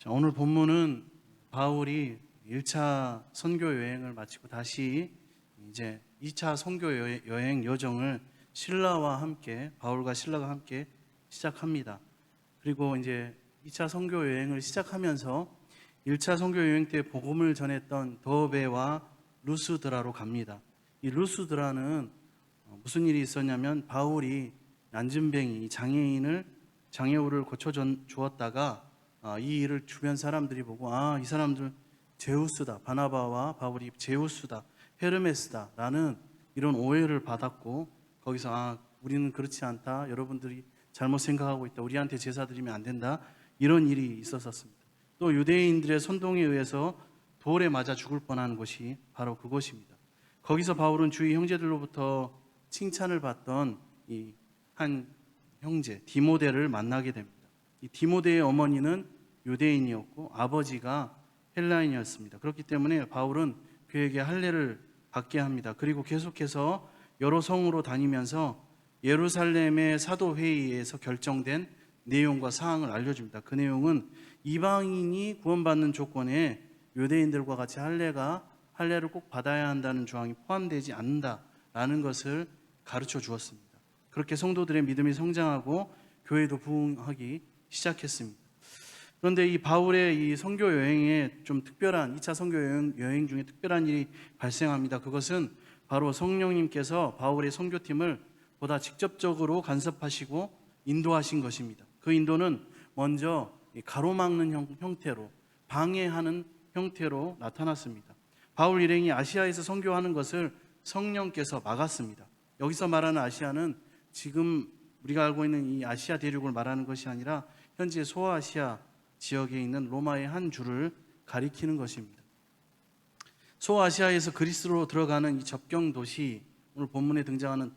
자, 오늘 본문은 바울이 1차 선교 여행을 마치고 다시 이제 2차 선교 여행 여정을 바울과 신라가 함께 시작합니다. 그리고 이제 2차 선교 여행을 시작하면서 1차 선교 여행 때 복음을 전했던 더베와 루스드라로 갑니다. 이 루스드라는 무슨 일이 있었냐면 바울이 난진뱅이 장애우를 고쳐 주었다가 이 일을 주변 사람들이 보고 이 사람들 제우스다, 바나바와 바울이 제우스다, 헤르메스다 라는 이런 오해를 받았고, 거기서 우리는 그렇지 않다, 여러분들이 잘못 생각하고 있다, 우리한테 제사 드리면 안 된다, 이런 일이 있었습니다. 또 유대인들의 선동에 의해서 돌에 맞아 죽을 뻔한 곳이 바로 그곳입니다. 거기서 바울은 주위 형제들로부터 칭찬을 받던 이 한 형제 디모데를 만나게 됩니다. 이 디모데의 어머니는 유대인이었고 아버지가 헬라인이었습니다. 그렇기 때문에 바울은 그에게 할례를 받게 합니다. 그리고 계속해서 여러 성으로 다니면서 예루살렘의 사도회의에서 결정된 내용과 사항을 알려줍니다. 그 내용은 이방인이 구원받는 조건에 유대인들과 같이 할례를 꼭 받아야 한다는 조항이 포함되지 않는다라는 것을 가르쳐 주었습니다. 그렇게 성도들의 믿음이 성장하고 교회도 부흥하기 시작했습니다. 그런데 이 바울의 이 선교 여행에 좀 특별한 2차 선교 여행 중에 특별한 일이 발생합니다. 그것은 바로 성령님께서 바울의 선교팀을 보다 직접적으로 간섭하시고 인도하신 것입니다. 그 인도는 먼저 가로막는 형태로, 방해하는 형태로 나타났습니다. 바울 일행이 아시아에서 선교하는 것을 성령께서 막았습니다. 여기서 말하는 아시아는 지금 우리가 알고 있는 이 아시아 대륙을 말하는 것이 아니라 현재 소아시아 지역에 있는 로마의 한 주를 가리키는 것입니다. 소아시아에서 그리스로 들어가는 이 접경 도시, 오늘 본문에 등장하는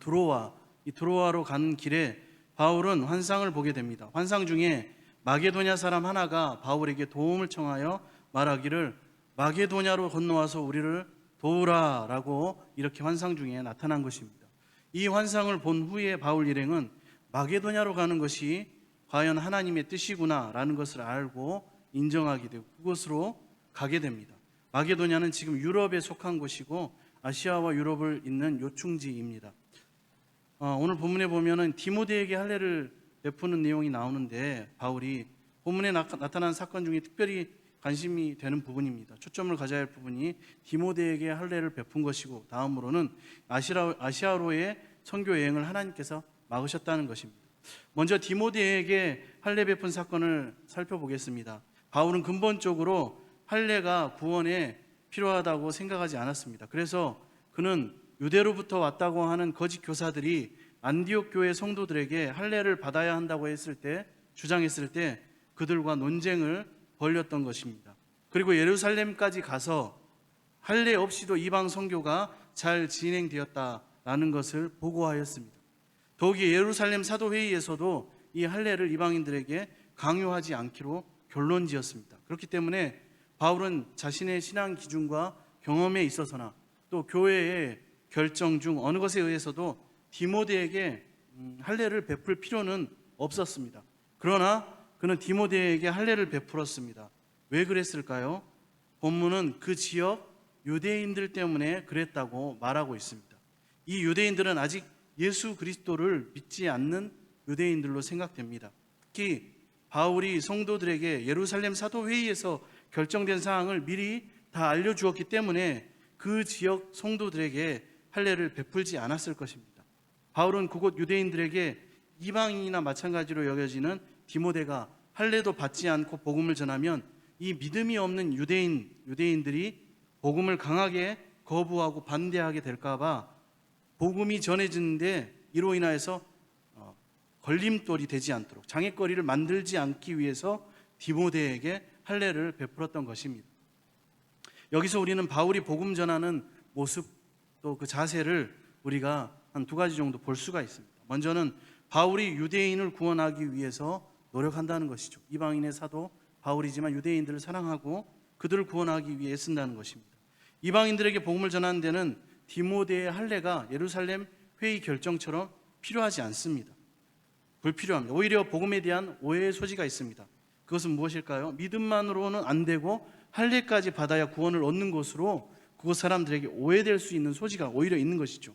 이 드로아로 가는 길에 바울은 환상을 보게 됩니다. 환상 중에 마게도냐 사람 하나가 바울에게 도움을 청하여 말하기를 마게도냐로 건너와서 우리를 도우라라고 이렇게 환상 중에 나타난 것입니다. 이 환상을 본 후에 바울 일행은 마게도냐로 가는 것이 과연 하나님의 뜻이구나라는 것을 알고 인정하게 되고 그곳으로 가게 됩니다. 마게도냐는 지금 유럽에 속한 곳이고 아시아와 유럽을 잇는 요충지입니다. 오늘 본문에 보면은 디모데에게 할례를 베푸는 내용이 나오는데 바울이 본문에 나타난 사건 중에 특별히 관심이 되는 부분입니다. 초점을 가져야 할 부분이 디모데에게 할례를 베푼 것이고, 다음으로는 아시아로의 선교 여행을 하나님께서 막으셨다는 것입니다. 먼저 디모데에게 할례 베푼 사건을 살펴보겠습니다. 바울은 근본적으로 할례가 구원에 필요하다고 생각하지 않았습니다. 그래서 그는 유대로부터 왔다고 하는 거짓 교사들이 안디옥 교회 성도들에게 할례를 받아야 한다고 주장했을 때 그들과 논쟁을 벌였던 것입니다. 그리고 예루살렘까지 가서 할례 없이도 이방 선교가 잘 진행되었다라는 것을 보고하였습니다. 더욱이 예루살렘 사도회의에서도 이 할례를 이방인들에게 강요하지 않기로 결론지었습니다. 그렇기 때문에 바울은 자신의 신앙 기준과 경험에 있어서나 또 교회의 결정 중 어느 것에 의해서도 디모데에게 할례를 베풀 필요는 없었습니다. 그러나 그는 디모데에게 할례를 베풀었습니다. 왜 그랬을까요? 본문은 그 지역 유대인들 때문에 그랬다고 말하고 있습니다. 이 유대인들은 아직 예수 그리스도를 믿지 않는 유대인들로 생각됩니다. 특히 바울이 성도들에게 예루살렘 사도회의에서 결정된 사항을 미리 다 알려주었기 때문에 그 지역 성도들에게 할례를 베풀지 않았을 것입니다. 바울은 그곳 유대인들에게 이방인이나 마찬가지로 여겨지는 디모데가 할례도 받지 않고 복음을 전하면 이 믿음이 없는 유대인들이 복음을 강하게 거부하고 반대하게 될까봐 복음이 전해지는데 이로 인하여서 걸림돌이 되지 않도록 장애거리를 만들지 않기 위해서 디모데에게 할례를 베풀었던 것입니다. 여기서 우리는 바울이 복음 전하는 모습 또 그 자세를 우리가 한 두 가지 정도 볼 수가 있습니다. 먼저는 바울이 유대인을 구원하기 위해서 노력한다는 것이죠. 이방인의 사도 바울이지만 유대인들을 사랑하고 그들을 구원하기 위해 애쓴다는 것입니다. 이방인들에게 복음을 전하는 데는 디모데의 할례가 예루살렘 회의 결정처럼 필요하지 않습니다. 불필요합니다. 오히려 복음에 대한 오해의 소지가 있습니다. 그것은 무엇일까요? 믿음만으로는 안 되고 할례까지 받아야 구원을 얻는 것으로 그곳 사람들에게 오해될 수 있는 소지가 오히려 있는 것이죠.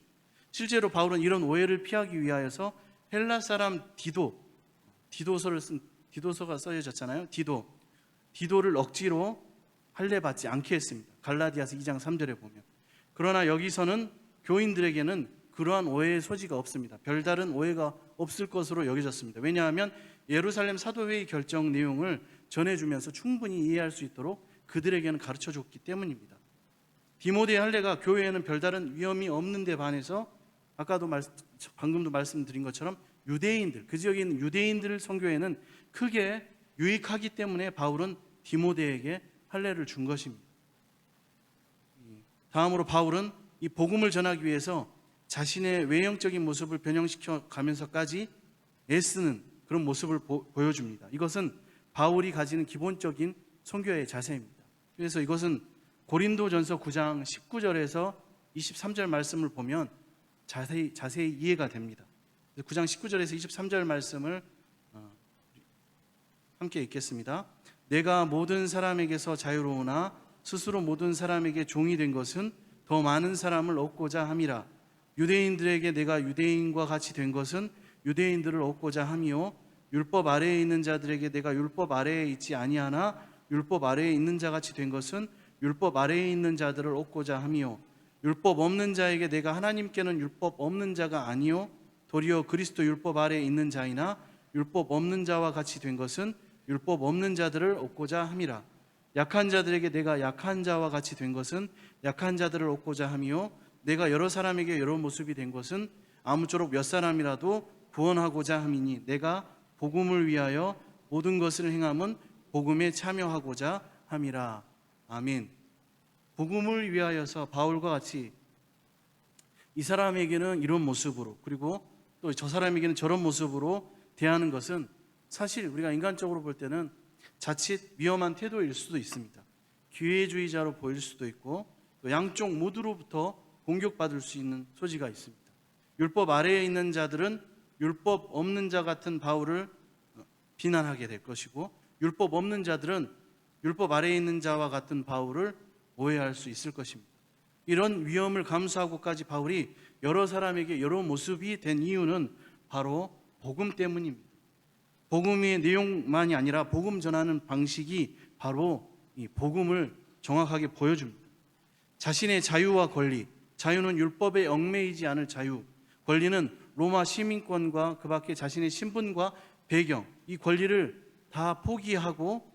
실제로 바울은 이런 오해를 피하기 위하여서 헬라 사람 디도서가 써졌잖아요. 디도를 억지로 할례 받지 않게 했습니다. 갈라디아서 2장 3절에 보면. 그러나 여기서는 교인들에게는 그러한 오해의 소지가 없습니다. 별다른 오해가 없을 것으로 여겨졌습니다. 왜냐하면 예루살렘 사도회의 결정 내용을 전해주면서 충분히 이해할 수 있도록 그들에게는 가르쳐줬기 때문입니다. 디모데의 할례가 교회에는 별다른 위험이 없는 데 반해서 방금도 말씀드린 것처럼 유대인들, 그 지역에 있는 유대인들 선교에는 크게 유익하기 때문에 바울은 디모데에게 할례를 준 것입니다. 다음으로 바울은 이 복음을 전하기 위해서 자신의 외형적인 모습을 변형시켜 가면서까지 애쓰는 그런 모습을 보여줍니다. 이것은 바울이 가지는 기본적인 선교의 자세입니다. 그래서 이것은 고린도전서 9장 19절에서 23절 말씀을 보면 자세히 이해가 됩니다. 9장 19절에서 23절 말씀을 함께 읽겠습니다. 내가 모든 사람에게서 자유로우나 스스로 모든 사람에게 종이 된 것은 더 많은 사람을 얻고자 함이라. 유대인들에게 내가 유대인과 같이 된 것은 유대인들을 얻고자 함이요 율법 아래에 있는 자들에게 내가 율법 아래에 있지 아니하나 율법 아래에 있는 자같이 된 것은 율법 아래에 있는 자들을 얻고자 함이요 율법 없는 자에게 내가 하나님께는 율법 없는 자가 아니요 도리어 그리스도 율법 아래에 있는 자이나 율법 없는 자와 같이 된 것은 율법 없는 자들을 얻고자 함이라. 약한 자들에게 내가 약한 자와 같이 된 것은 약한 자들을 얻고자 함이요 내가 여러 사람에게 여러 모습이 된 것은 아무쪼록 몇 사람이라도 구원하고자 함이니 내가 복음을 위하여 모든 것을 행함은 복음에 참여하고자 함이라. 아멘. 복음을 위하여서 바울과 같이 이 사람에게는 이런 모습으로 그리고 또 저 사람에게는 저런 모습으로 대하는 것은 사실 우리가 인간적으로 볼 때는 자칫 위험한 태도일 수도 있습니다. 기회주의자로 보일 수도 있고 또 양쪽 모두로부터 공격받을 수 있는 소지가 있습니다. 율법 아래에 있는 자들은 율법 없는 자 같은 바울을 비난하게 될 것이고 율법 없는 자들은 율법 아래에 있는 자와 같은 바울을 오해할 수 있을 것입니다. 이런 위험을 감수하고까지 바울이 여러 사람에게 여러 모습이 된 이유는 바로 복음 때문입니다. 복음의 내용만이 아니라 복음 전하는 방식이 바로 이 복음을 정확하게 보여줍니다. 자신의 자유와 권리, 자유는 율법에 얽매이지 않을 자유, 권리는 로마 시민권과 그 밖에 자신의 신분과 배경, 이 권리를 다 포기하고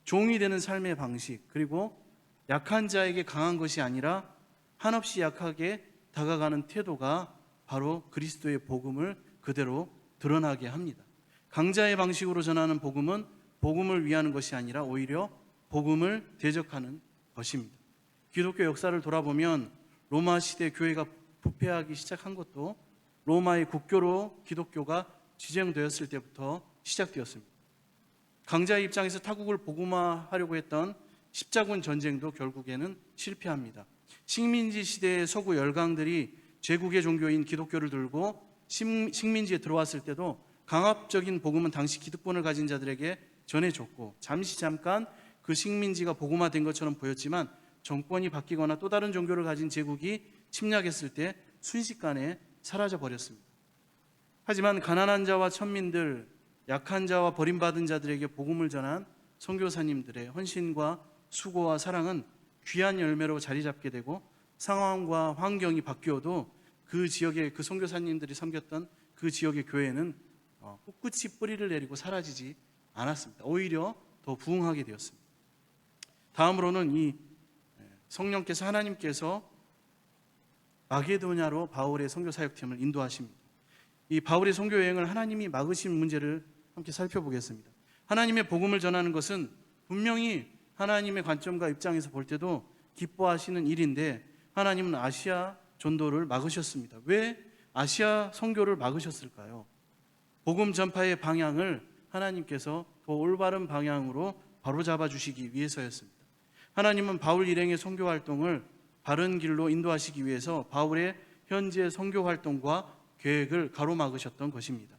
종이 되는 삶의 방식, 그리고 약한 자에게 강한 것이 아니라 한없이 약하게 다가가는 태도가 바로 그리스도의 복음을 그대로 드러나게 합니다. 강자의 방식으로 전하는 복음은 복음을 위하는 것이 아니라 오히려 복음을 대적하는 것입니다. 기독교 역사를 돌아보면 로마 시대 교회가 부패하기 시작한 것도 로마의 국교로 기독교가 지정되었을 때부터 시작되었습니다. 강자의 입장에서 타국을 복음화하려고 했던 십자군 전쟁도 결국에는 실패합니다. 식민지 시대의 서구 열강들이 제국의 종교인 기독교를 들고 식민지에 들어왔을 때도 강압적인 복음은 당시 기득권을 가진 자들에게 전해줬고 잠깐 그 식민지가 복음화된 것처럼 보였지만 정권이 바뀌거나 또 다른 종교를 가진 제국이 침략했을 때 순식간에 사라져 버렸습니다. 하지만 가난한 자와 천민들, 약한 자와 버림받은 자들에게 복음을 전한 선교사님들의 헌신과 수고와 사랑은 귀한 열매로 자리 잡게 되고 상황과 환경이 바뀌어도 그 지역의 그 선교사님들이 섬겼던 그 지역의 교회는 꿋꿋이 뿌리를 내리고 사라지지 않았습니다. 오히려 더 부흥하게 되었습니다. 다음으로는 이 성령께서 하나님께서 마게도냐로 바울의 선교 사역팀을 인도하십니다. 이 바울의 선교 여행을 하나님이 막으신 문제를 함께 살펴보겠습니다. 하나님의 복음을 전하는 것은 분명히 하나님의 관점과 입장에서 볼 때도 기뻐하시는 일인데 하나님은 아시아 전도를 막으셨습니다. 왜 아시아 선교를 막으셨을까요? 복음 전파의 방향을 하나님께서 더 올바른 방향으로 바로잡아 주시기 위해서였습니다. 하나님은 바울 일행의 선교 활동을 바른 길로 인도하시기 위해서 바울의 현재 선교 활동과 계획을 가로막으셨던 것입니다.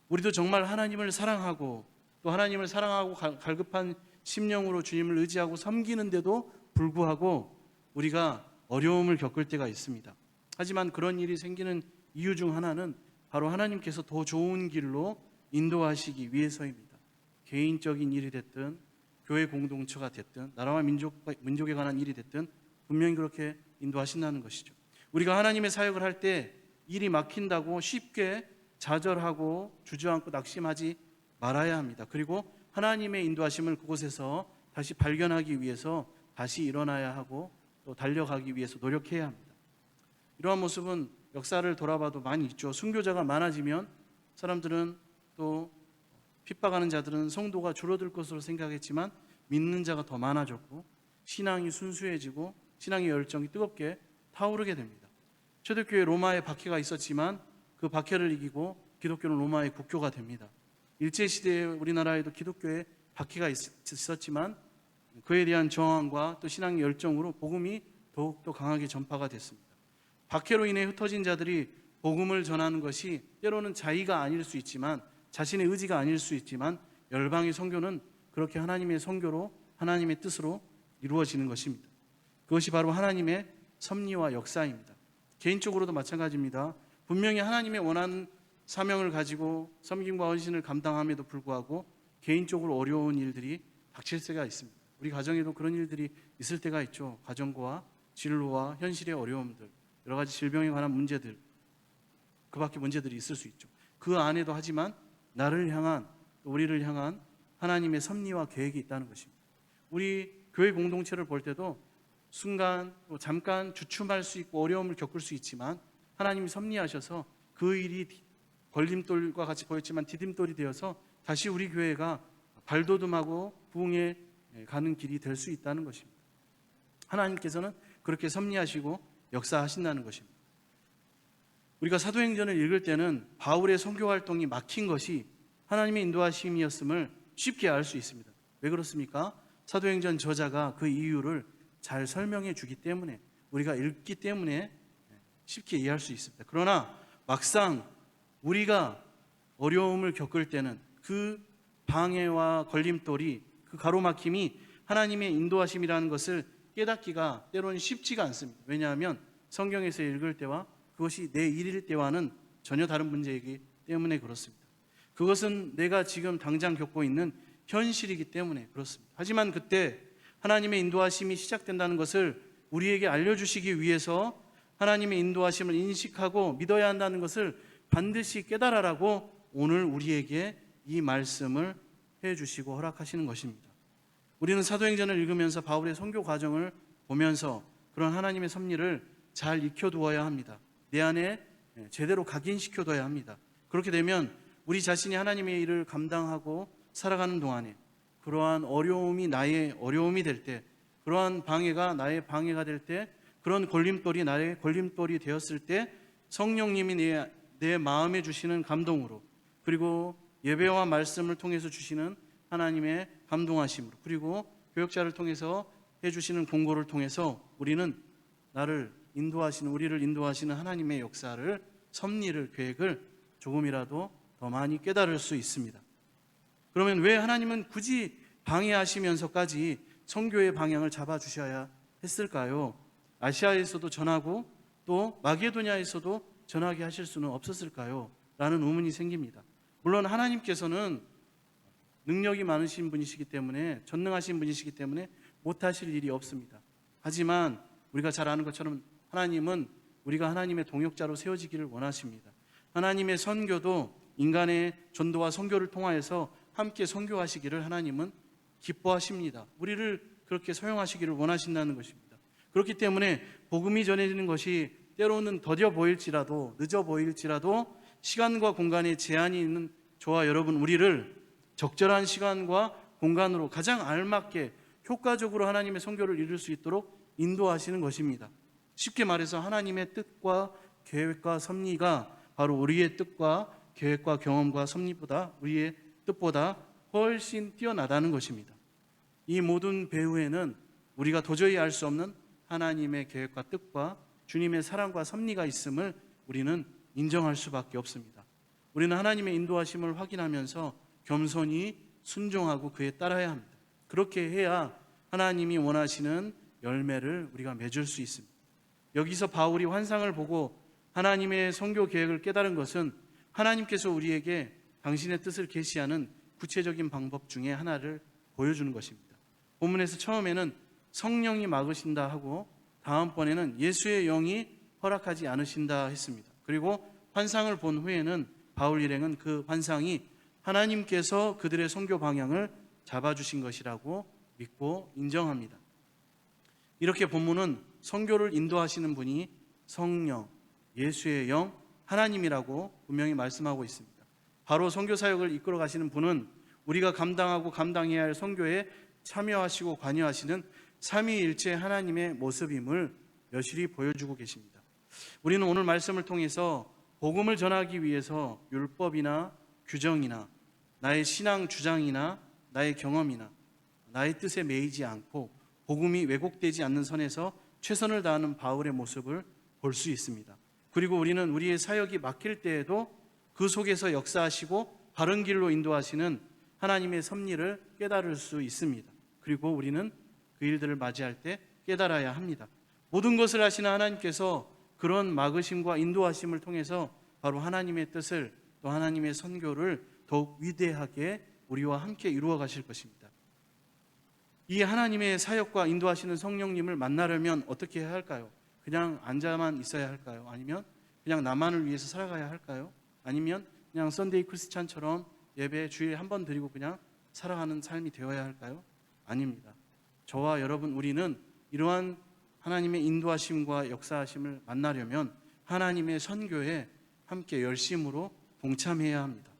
우리도 정말 하나님을 사랑하고 또 하나님을 사랑하고 갈급한 심령으로 주님을 의지하고 섬기는데도 불구하고 우리가 어려움을 겪을 때가 있습니다. 하지만 그런 일이 생기는 이유 중 하나는 바로 하나님께서 더 좋은 길로 인도하시기 위해서입니다. 개인적인 일이 됐든 교회 공동체가 됐든 나라와 민족에 관한 일이 됐든 분명히 그렇게 인도하신다는 것이죠. 우리가 하나님의 사역을 할 때 일이 막힌다고 쉽게 좌절하고 주저앉고 낙심하지 말아야 합니다. 그리고 하나님의 인도하심을 그곳에서 다시 발견하기 위해서 다시 일어나야 하고 또 달려가기 위해서 노력해야 합니다. 이러한 모습은 역사를 돌아봐도 많이 있죠. 순교자가 많아지면 사람들은 또 핍박하는 자들은 성도가 줄어들 것으로 생각했지만 믿는 자가 더 많아졌고 신앙이 순수해지고 신앙의 열정이 뜨겁게 타오르게 됩니다. 초대교회 로마에 박해가 있었지만 그 박해를 이기고 기독교는 로마의 국교가 됩니다. 일제시대에 우리나라에도 기독교에 박해가 있었지만 그에 대한 저항과 또 신앙의 열정으로 복음이 더욱더 강하게 전파가 됐습니다. 박해로 인해 흩어진 자들이 복음을 전하는 것이 때로는 자의가 아닐 수 있지만 자신의 의지가 아닐 수 있지만 열방의 선교는 그렇게 하나님의 선교로 하나님의 뜻으로 이루어지는 것입니다. 그것이 바로 하나님의 섭리와 역사입니다. 개인적으로도 마찬가지입니다. 분명히 하나님의 원하는 사명을 가지고 섬김과 헌신을 감당함에도 불구하고 개인적으로 어려운 일들이 닥칠 때가 있습니다. 우리 가정에도 그런 일들이 있을 때가 있죠. 가정과 진로와 현실의 어려움들, 여러 가지 질병에 관한 문제들, 그 밖에 문제들이 있을 수 있죠. 그 안에도 하지만 나를 향한, 우리를 향한 하나님의 섭리와 계획이 있다는 것입니다. 우리 교회 공동체를 볼 때도 순간 또 잠깐 주춤할 수 있고 어려움을 겪을 수 있지만 하나님이 섭리하셔서 그 일이 걸림돌과 같이 보였지만 디딤돌이 되어서 다시 우리 교회가 발돋움하고 부흥에 가는 길이 될 수 있다는 것입니다. 하나님께서는 그렇게 섭리하시고 역사하신다는 것입니다. 우리가 사도행전을 읽을 때는 바울의 선교 활동이 막힌 것이 하나님의 인도하심이었음을 쉽게 알 수 있습니다. 왜 그렇습니까? 사도행전 저자가 그 이유를 잘 설명해 주기 때문에, 우리가 읽기 때문에 쉽게 이해할 수 있습니다. 그러나 막상 우리가 어려움을 겪을 때는 그 방해와 걸림돌이, 그 가로막힘이 하나님의 인도하심이라는 것을 깨닫기가 때로는 쉽지가 않습니다. 왜냐하면 성경에서 읽을 때와 그것이 내 일일 때와는 전혀 다른 문제이기 때문에 그렇습니다. 그것은 내가 지금 당장 겪고 있는 현실이기 때문에 그렇습니다. 하지만 그때 하나님의 인도하심이 시작된다는 것을 우리에게 알려주시기 위해서 하나님의 인도하심을 인식하고 믿어야 한다는 것을 반드시 깨달아라고 오늘 우리에게 이 말씀을 해주시고 허락하시는 것입니다. 우리는 사도행전을 읽으면서 바울의 선교 과정을 보면서 그런 하나님의 섭리를 잘 익혀두어야 합니다. 내 안에 제대로 각인시켜둬야 합니다. 그렇게 되면 우리 자신이 하나님의 일을 감당하고 살아가는 동안에 그러한 어려움이 나의 어려움이 될 때, 그러한 방해가 나의 방해가 될 때, 그런 걸림돌이 나의 걸림돌이 되었을 때 성령님이 내 마음에 주시는 감동으로, 그리고 예배와 말씀을 통해서 주시는 하나님의 감동하심으로, 그리고 교역자를 통해서 해주시는 공고를 통해서 우리는 우리를 인도하시는 하나님의 역사를, 섭리를, 계획을 조금이라도 더 많이 깨달을 수 있습니다. 그러면 왜 하나님은 굳이 방해하시면서까지 선교의 방향을 잡아주셔야 했을까요? 아시아에서도 전하고 또 마게도냐에서도 전하게 하실 수는 없었을까요? 라는 의문이 생깁니다. 물론 하나님께서는 능력이 많으신 분이시기 때문에, 전능하신 분이시기 때문에 못하실 일이 없습니다. 하지만 우리가 잘 아는 것처럼 하나님은 우리가 하나님의 동역자로 세워지기를 원하십니다. 하나님의 선교도 인간의 전도와 선교를 통하여서 함께 선교하시기를 하나님은 기뻐하십니다. 우리를 그렇게 사용하시기를 원하신다는 것입니다. 그렇기 때문에 복음이 전해지는 것이 때로는 더뎌 보일지라도, 늦어 보일지라도 시간과 공간에 제한이 있는 저와 여러분, 우리를 적절한 시간과 공간으로 가장 알맞게 효과적으로 하나님의 선교를 이룰 수 있도록 인도하시는 것입니다. 쉽게 말해서 하나님의 뜻과 계획과 섭리가 바로 우리의 뜻과 계획과 경험과 섭리보다, 우리의 뜻보다 훨씬 뛰어나다는 것입니다. 이 모든 배후에는 우리가 도저히 알 수 없는 하나님의 계획과 뜻과 주님의 사랑과 섭리가 있음을 우리는 인정할 수밖에 없습니다. 우리는 하나님의 인도하심을 확인하면서 겸손히 순종하고 그에 따라야 합니다. 그렇게 해야 하나님이 원하시는 열매를 우리가 맺을 수 있습니다. 여기서 바울이 환상을 보고 하나님의 선교 계획을 깨달은 것은 하나님께서 우리에게 당신의 뜻을 계시하는 구체적인 방법 중에 하나를 보여주는 것입니다. 본문에서 처음에는 성령이 막으신다 하고 다음번에는 예수의 영이 허락하지 않으신다 했습니다. 그리고 환상을 본 후에는 바울 일행은 그 환상이 하나님께서 그들의 선교 방향을 잡아주신 것이라고 믿고 인정합니다. 이렇게 본문은 선교를 인도하시는 분이 성령, 예수의 영, 하나님이라고 분명히 말씀하고 있습니다. 바로 선교 사역을 이끌어 가시는 분은 우리가 감당하고 감당해야 할 선교에 참여하시고 관여하시는 삼위일체 하나님의 모습임을 여실히 보여주고 계십니다. 우리는 오늘 말씀을 통해서 복음을 전하기 위해서 율법이나 규정이나 나의 신앙 주장이나 나의 경험이나 나의 뜻에 매이지 않고 복음이 왜곡되지 않는 선에서 최선을 다하는 바울의 모습을 볼 수 있습니다. 그리고 우리는 우리의 사역이 막힐 때에도 그 속에서 역사하시고 바른 길로 인도하시는 하나님의 섭리를 깨달을 수 있습니다. 그리고 우리는 그 일들을 맞이할 때 깨달아야 합니다. 모든 것을 하시는 하나님께서 그런 막으심과 인도하심을 통해서 바로 하나님의 뜻을 또 하나님의 선교를 더욱 위대하게 우리와 함께 이루어 가실 것입니다. 이 하나님의 사역과 인도하시는 성령님을 만나려면 어떻게 해야 할까요? 그냥 앉아만 있어야 할까요? 아니면 그냥 나만을 위해서 살아가야 할까요? 아니면 그냥 썬데이 크리스찬처럼 예배 주일에 한 번 드리고 그냥 살아가는 삶이 되어야 할까요? 아닙니다. 저와 여러분 우리는 이러한 하나님의 인도하심과 역사하심을 만나려면 하나님의 선교에 함께 열심으로 동참해야 합니다.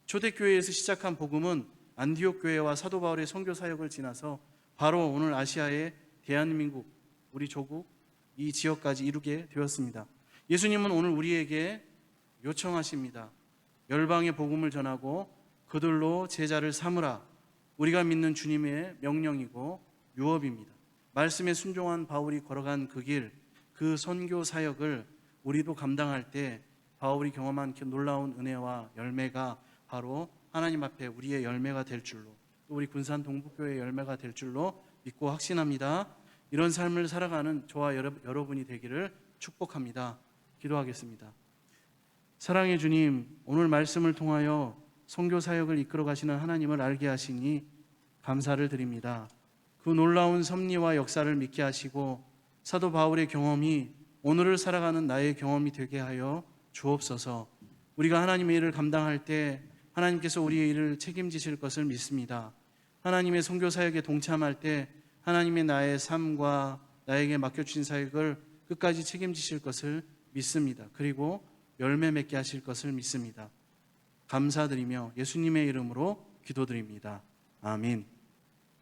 초대교회에서 시작한 복음은 안디옥 교회와 사도 바울의 선교 사역을 지나서 바로 오늘 아시아의 대한민국, 우리 조국, 이 지역까지 이루게 되었습니다. 예수님은 오늘 우리에게 요청하십니다. 열방의 복음을 전하고 그들로 제자를 삼으라. 우리가 믿는 주님의 명령이고 유업입니다. 말씀에 순종한 바울이 걸어간 그 길, 그 선교 사역을 우리도 감당할 때 바울이 경험한 그 놀라운 은혜와 열매가 바로 하나님 앞에 우리의 열매가 될 줄로, 또 우리 군산 동북교회의 열매가 될 줄로 믿고 확신합니다. 이런 삶을 살아가는 저와 여러분이 되기를 축복합니다. 기도하겠습니다. 사랑의 주님, 오늘 말씀을 통하여 선교 사역을 이끌어 가시는 하나님을 알게 하시니 감사를 드립니다. 그 놀라운 섭리와 역사를 믿게 하시고 사도 바울의 경험이 오늘을 살아가는 나의 경험이 되게 하여 주옵소서. 우리가 하나님의 일을 감당할 때 하나님께서 우리의 일을 책임지실 것을 믿습니다. 하나님의 선교 사역에 동참할 때 하나님의 나의 삶과 나에게 맡겨주신 사역을 끝까지 책임지실 것을 믿습니다. 그리고 열매 맺게 하실 것을 믿습니다. 감사드리며 예수님의 이름으로 기도드립니다. 아멘.